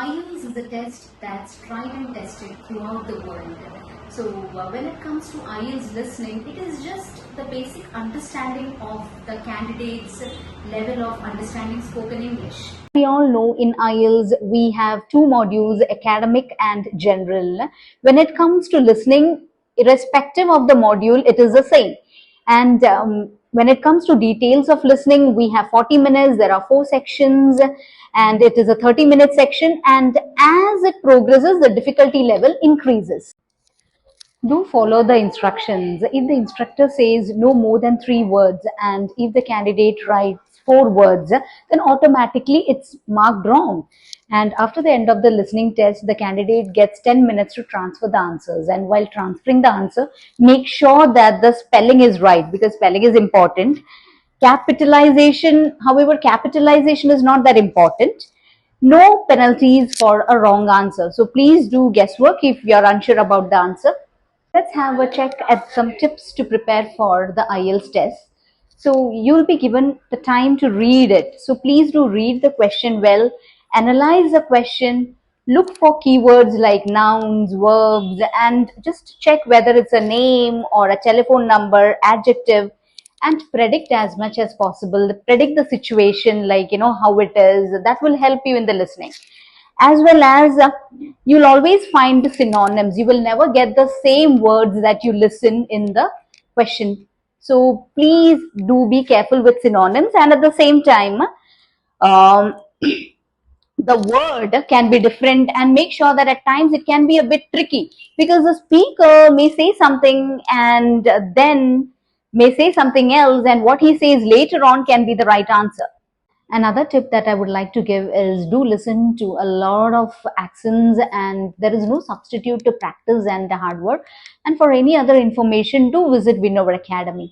IELTS is a test that's tried and tested throughout the world. So when it comes to IELTS listening, it is just the basic understanding of the candidate's level of understanding spoken English. We all know in IELTS we have two modules, academic and general. When it comes to listening, irrespective of the module, it is the same. And when it comes to details of listening, we have 40 minutes, there are 4 sections, and it is a 30-minute section. And as it progresses, the difficulty level increases. Do follow the instructions. If the instructor says no more than 3 words, and if the candidate writes 4 words, then automatically it's marked wrong. And after the end of the listening test, the candidate gets 10 minutes to transfer the answers. And while transferring the answer, make sure that the spelling is right, because spelling is important. Capitalization, however, capitalization is not that important. No penalties for a wrong answer. So please do guesswork if you're unsure about the answer. Let's have a check at some tips to prepare for the IELTS test. So you'll be given the time to read it. So please do read the question well, analyze the question, look for keywords like nouns, verbs, and just check whether it's a name or a telephone number, adjective, and predict as much as possible. Predict the situation, like how it is. That will help you in the listening. As well as you'll always find the synonyms. You will never get the same words that you listen in the question. So please do be careful with synonyms, and at the same time, um, the word can be different, and make sure that at times it can be a bit tricky, because the speaker may say something and then may say something else, and what he says later on can be the right answer. Another tip that I would like to give is, do listen to a lot of accents, and there is no substitute to practice and the hard work. And for any other information, do visit Winover Academy.